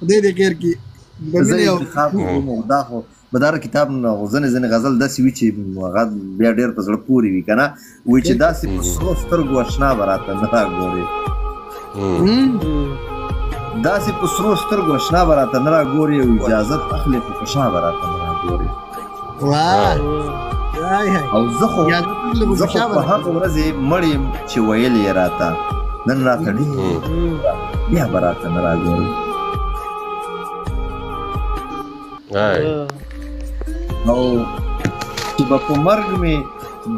خدای دې خیر کړي. زه انتخاب کوم دا خو بدار کتاب نو ځنې غزل داسې وي چې هغه بیا ډېر په زړه پورې وي که نه وایي چې داسې په سرو سترګو اشنا به راته نه راګورې داسې په سرو سترګو اشنا به راته نه راګورې او اجازت اخلې خو په شا به راته نه راګورې او زه خو په هغه ورځې مړ یم چې ویل یې راته نن راته ډېر بیا به راته نه راګورې او چې به په مرګ مې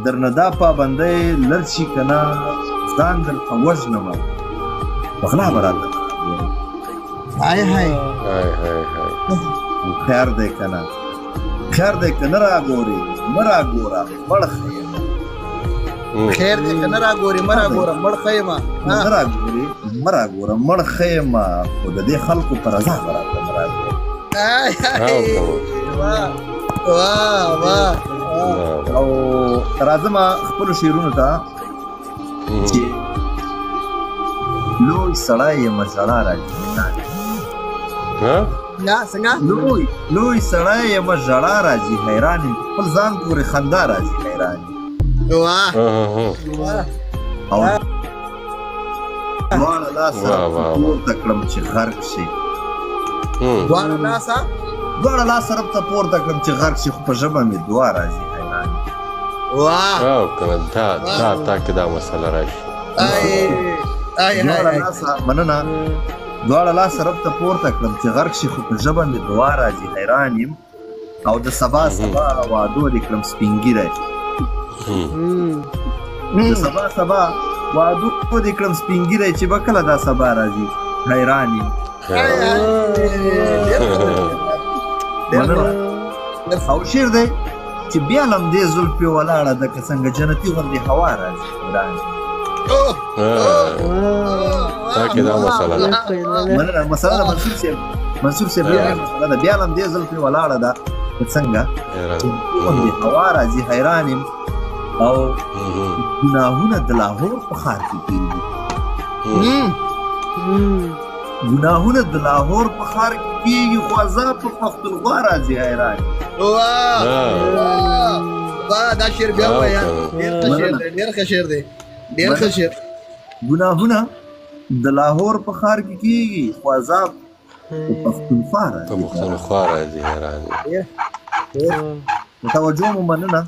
درنه دا پابندۍ لر شي که نه ځان درته وژنمه په غلا به راته خیر دی که نه خیر دی که نه راګورې مه راګوره مړ ښه یم خیر دی که نه راګورې مه راګوره مړ ښه یم نه راګورې مه راګوره مړ ښه یم خو د دې خلکو په رضا به راته نه راګورې او راځم خپلو شعرونو ته چې لوی سړی یم ژړا راځي لوی سړی یم ژړا راځي حیران یم خپل ځان پورې خندا راځي حیران یم او دواړه لاسه پورته کړم چې غرق شي دواړه لاسه رب ته پورته کړم چې غرق شي خو په ژبه مې دعا راځي حیران دا تا کې دا مسله راشي مننه دواړه لاسه رب ته پورته کړم چې غرق شي خو په ژبه مې دعا راځي حیران یم او د سبا وعدو دې کړم سپین ږیری د سبا وعدو دې کړم سپین ږیری چې به کله دا سبا راځي حیران یم او شعر دی چې بیا لمدې زلفې ولاړه ده که څنګه جنتي غوندې هوا راځي حیران یم مننه مسله ده منصور صاحب مسله ده بیا لمدې زلفې ولاړه ده که څنګه غوندې هوا راځي حیران یم او ګناهونه د لاهور په ښار کې کېږي ګناهونه د لاهور په ښار کې کېږي خو عذاب په پښتونخوا راځي حیران دا شعر بیا ووایه ډېر ښه شعر دی ډېر ښه شعر ګناهونه د لاهور په ښار کې کېږي خو عذاب په پښتونخوا راځي حیران توجه مو مننه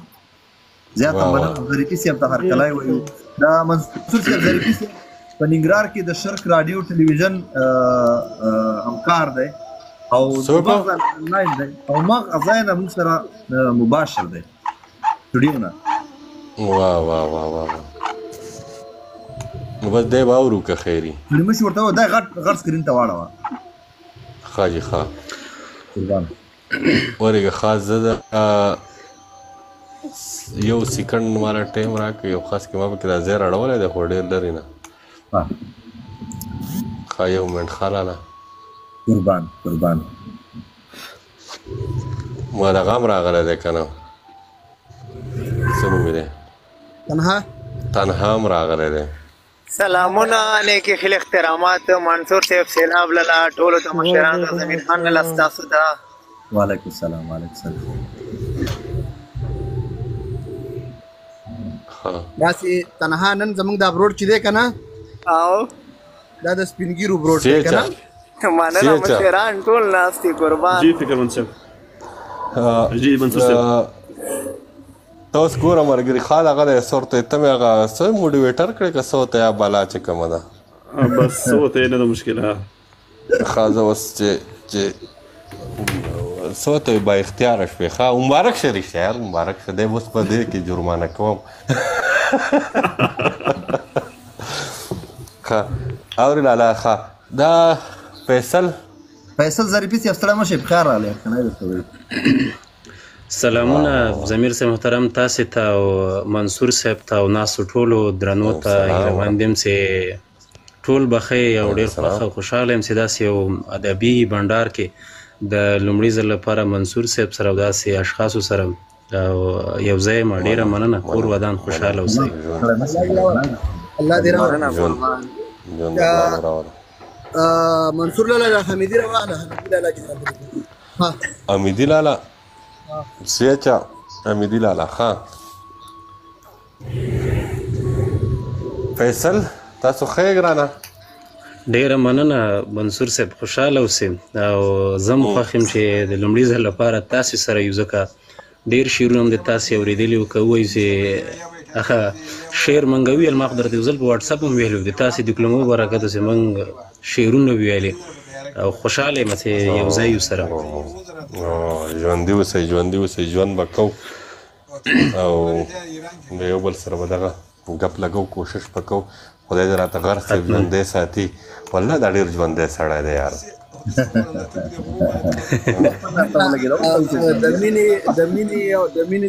زیاته مننه ظریفي صاحب ته هرکلی وایو دا منصور صاحب ظریفي صاحب په ننګرهار کې د شرق راډیو ټلویزیون همکار دی او آنلاین دی او ما ځای نه موږ سره مباشر دی سټوډیو نه نو بس دی به اورو که خیري مشي ورته وایه دا غټ سکرین ته واړوه ښه جي ښه ورېږه خاص زه د یو سیکنډ ماله ټایم راکړه یو خاص کې ما پکې دا ځای راړولی دی خو ډېر لرې نه ښه یو منټ ښه لاله قربان ما دغه هم راغلی دی که نه څه نوم یې دی تنها هم راغلی دی سلامونه نیکې خیل احترامات منصور صاحب سیلاب لاله ټولو ته مشرانو ته زمین خان لاله ستاسو ته وعلیکم السلام داسې تنها نن زموږ دا بروډ چې دی که نه او دا د سپین ږیرو بروډ دی که نه مننه مشران ټول ناست دي قربان جی فکرمند صاحب جی منصور صاحب ته اوس ګوره ملګري خال هغه دی څه ورته ته مې هغه څه موډیویټر کړې که څه ورته یا بالا چې کومه ده بس څه ورته یې نه ده مشکله ښه زه اوس چې څه ورته با اختیاره شوې ښه مبارک شه رښتیا یار مبارک شه دی اوس په دې کې جرمانه کوم ښه اورې لالا ښه دا فیصل ظریفي صاحب ستړی مه شئ بخیر راغلی کنه درته وایي سلامونه ضمیر صاحب محترم تاسې ته او منصور صاحب ته او ناسو ټولو درنو ته هیله یم چې ټول به ښه او ډېر خوشحاله یم چې داسې یو ادبي بنډار کې د لومړي ځل لپاره منصور صاحب سره او داسې اشخاصو سره یو ځای یم ډېره مننه کور ودان خوشحاله اوسئ الله دې منصور لالا حمیدي روانه حمیدي لالا کې خبرې کوي. ها حمیدي لالا سیچا حمیدي لالا ها فیصل تاسو ښه ګرانه ډیره مننه منصور صاحب خوشاله اوسئ او زه م خوښ یم چې د لومړي ځل لپاره تاسې سره یو ځکه ډېر شعرونه هم د تاسې اورېدلي وو که ووایو چې هغه شعر موږ وویل ما خو درته یو ځل په واټساپ هم ویلي وو د تاسې د کلمو برکته چې موږ شعرونه ویلې او خوشحاله یم چې یو ځای یو سره ژوندي اوسئ ژوندي اوسئ ژوند به کوو او د یو بل سره به دغه ګپ لګو کوشش به کوو خدای دې راته غر صاحب ژوندی ساتي والله دا ډېر ژوندی سړی دی یار د مینې